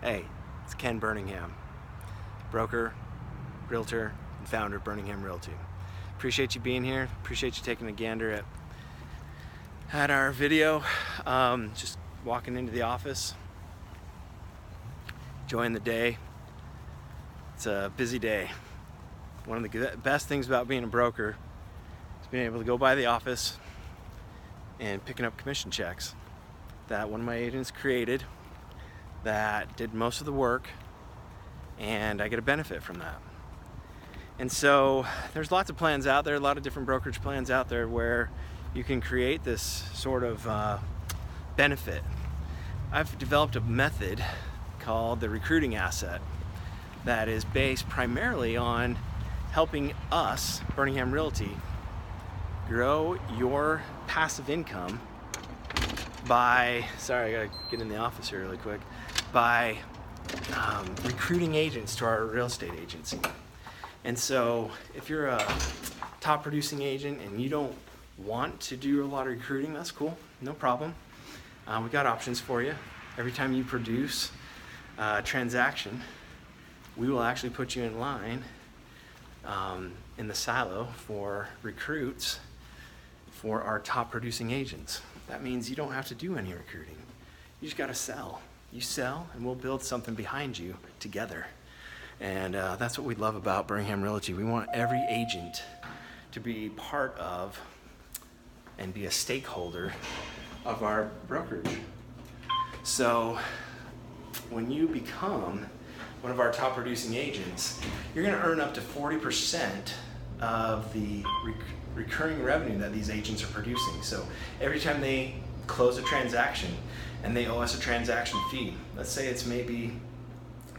Hey, it's Ken Burningham, broker, realtor, and founder of Burningham Realty. Appreciate you being here. Appreciate you taking a gander at our video. Just walking into the office, enjoying the day. It's a busy day. One of the best things about being a broker is being able to go by the office and picking up commission checks that one of my agents created that did most of the work, and I get a benefit from that. And so there's lots of plans out there, a lot of different brokerage plans out there where you can create this sort of benefit. I've developed a method called the recruiting asset that is based primarily on helping us, Burningham Realty, grow your passive income by, sorry, I gotta get in the office here really quick, by recruiting agents to our real estate agency. And so if you're a top producing agent and you don't want to do a lot of recruiting, that's cool, no problem. We got options for you. Every time you produce a transaction, we will actually put you in line in the silo for recruits for our top producing agents. That means you don't have to do any recruiting. You just gotta sell. You sell and we'll build something behind you together. And that's what we love about Burningham Realty. We want every agent to be part of and be a stakeholder of our brokerage. So when you become one of our top producing agents, you're gonna earn up to 40% of the recurring revenue that these agents are producing. So every time they close a transaction and they owe us a transaction fee, let's say it's maybe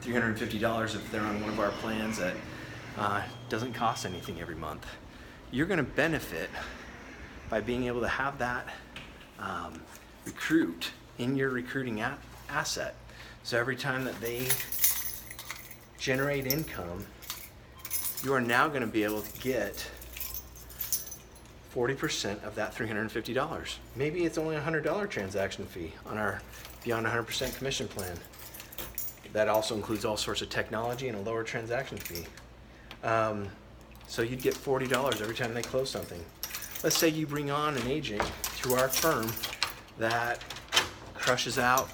$350 if they're on one of our plans that doesn't cost anything every month, you're gonna benefit by being able to have that recruit in your recruiting asset. So every time that they generate income, you are now gonna be able to get 40% of that $350. Maybe it's only a $100 transaction fee on our Beyond 100% commission plan. That also includes all sorts of technology and a lower transaction fee. So you'd get $40 every time they close something. Let's say you bring on an agent to our firm that crushes out,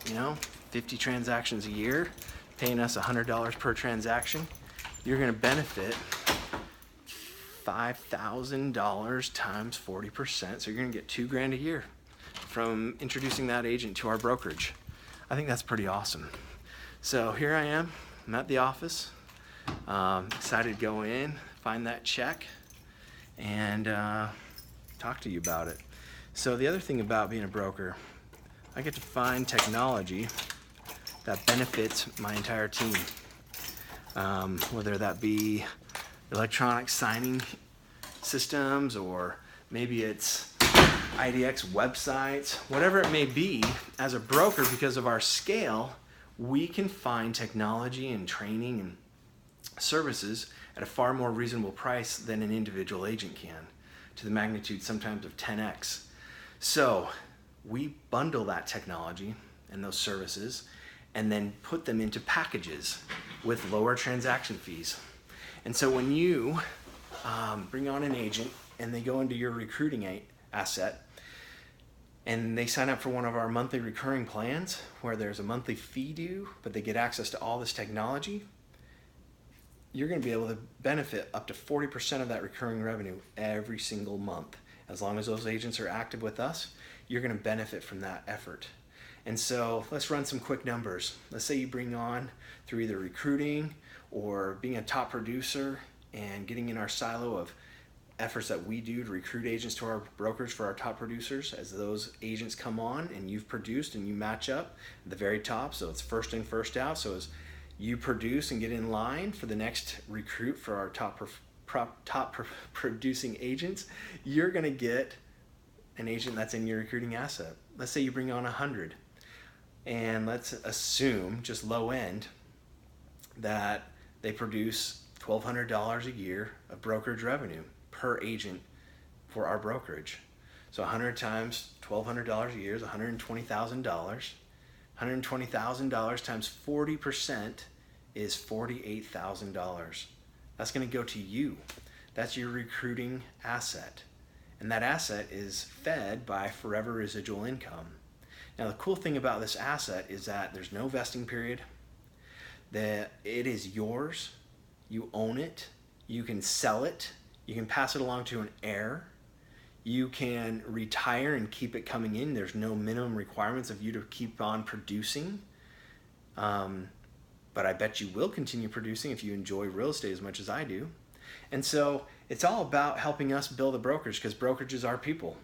50 transactions a year, paying us $100 per transaction. You're gonna benefit $5,000 times 40%. So you're gonna get $2,000 a year from introducing that agent to our brokerage. I think that's pretty awesome. So here I am, I'm at the office, excited to go in, find that check, and talk to you about it. So the other thing about being a broker, I get to find technology that benefits my entire team, whether that be electronic signing systems, or maybe it's IDX websites, whatever it may be. As a broker, because of our scale, we can find technology and training and services at a far more reasonable price than an individual agent can, to the magnitude sometimes of 10x. So we bundle that technology and those services and then put them into packages with lower transaction fees. And so when you bring on an agent and they go into your recruiting asset and they sign up for one of our monthly recurring plans where there's a monthly fee due, but they get access to all this technology, you're gonna be able to benefit up to 40% of that recurring revenue every single month. As long as those agents are active with us, you're gonna benefit from that effort. And so let's run some quick numbers. Let's say you bring on, through either recruiting or being a top producer and getting in our silo of efforts that we do to recruit agents to our brokers for our top producers. As those agents come on and you've produced and you match up at the very top, so it's first in, first out. So as you produce and get in line for the next recruit for our top producing agents, you're gonna get an agent that's in your recruiting asset. Let's say you bring on 100, and let's assume, just low end, that they produce $1,200 a year of brokerage revenue per agent for our brokerage. So 100 times $1,200 a year is $120,000. $120,000 times 40% is $48,000. That's going to go to you. That's your recruiting asset. And that asset is fed by forever residual income. Now, the cool thing about this asset is that there's no vesting period, that it is yours, you own it, you can sell it, you can pass it along to an heir, you can retire and keep it coming in. There's no minimum requirements of you to keep on producing. But I bet you will continue producing if you enjoy real estate as much as I do. And so it's all about helping us build a brokerage, because brokerage is our people.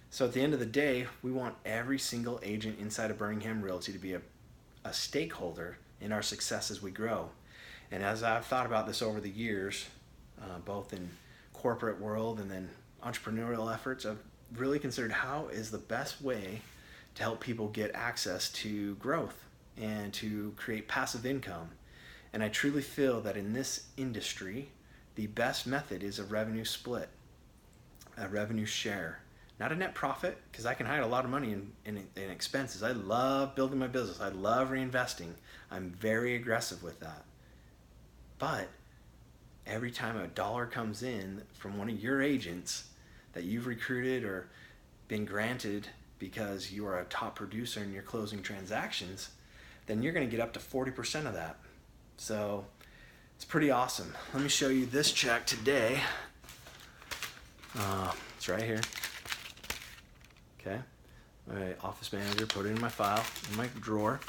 So at the end of the day, we want every single agent inside of Burningham Realty to be a stakeholder in our success as we grow. And as I've thought about this over the years, both in corporate world and then entrepreneurial efforts, I've really considered how is the best way to help people get access to growth and to create passive income. And I truly feel that in this industry, the best method is a revenue split, a revenue share. Not a net profit, because I can hide a lot of money in expenses. I love building my business. I love reinvesting. I'm very aggressive with that. But every time a dollar comes in from one of your agents that you've recruited or been granted because you are a top producer and you're closing transactions, then you're going to get up to 40% of that. So it's pretty awesome. Let me show you this check today. It's right here. Okay. My office manager put it in my file, in my drawer.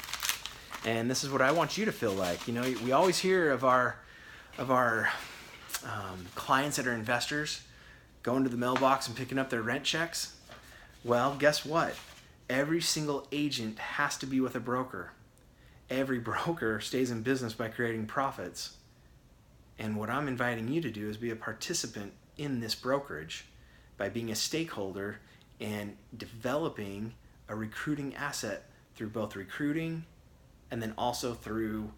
And this is what I want you to feel like. You know, we always hear of our clients that are investors going to the mailbox and picking up their rent checks. Well, guess what? Every single agent has to be with a broker. Every broker stays in business by creating profits. And what I'm inviting you to do is be a participant in this brokerage by being a stakeholder and developing a recruiting asset through both recruiting and then also through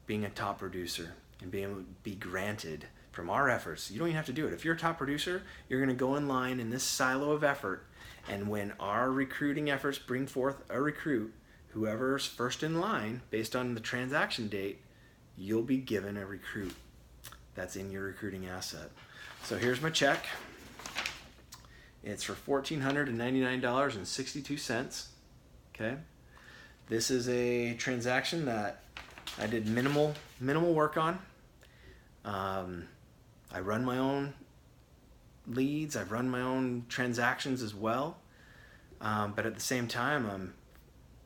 being a top producer and being able to be granted from our efforts. You don't even have to do it. If you're a top producer, you're going to go in line in this silo of effort, and when our recruiting efforts bring forth a recruit, whoever's first in line based on the transaction date, you'll be given a recruit that's in your recruiting asset. So here's my check. It's for $1,499.62. Okay. This is a transaction that I did minimal work on. I run my own leads. I've run my own transactions as well. But at the same time, I'm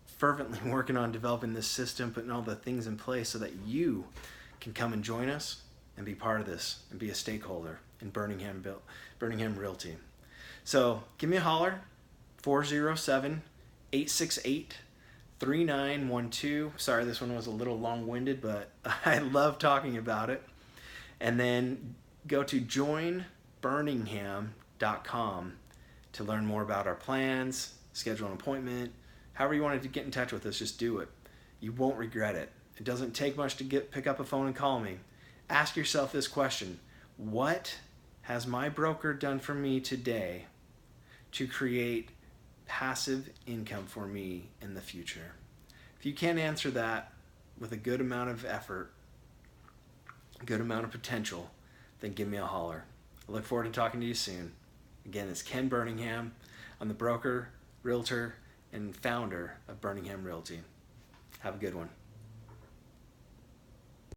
fervently working on developing this system, putting all the things in place so that you can come and join us and be part of this and be a stakeholder in Burningham Realty. So give me a holler, 407-868-3912. Sorry, this one was a little long-winded, but I love talking about it. And then go to joinburningham.com to learn more about our plans, schedule an appointment. However you wanted to get in touch with us, just do it. You won't regret it. It doesn't take much to pick up a phone and call me. Ask yourself this question: what has my broker done for me today to create passive income for me in the future? If you can't answer that with a good amount of effort, a good amount of potential, then give me a holler. I look forward to talking to you soon. Again, it's Ken Burningham. I'm the broker, realtor, and founder of Burningham Realty. Have a good one.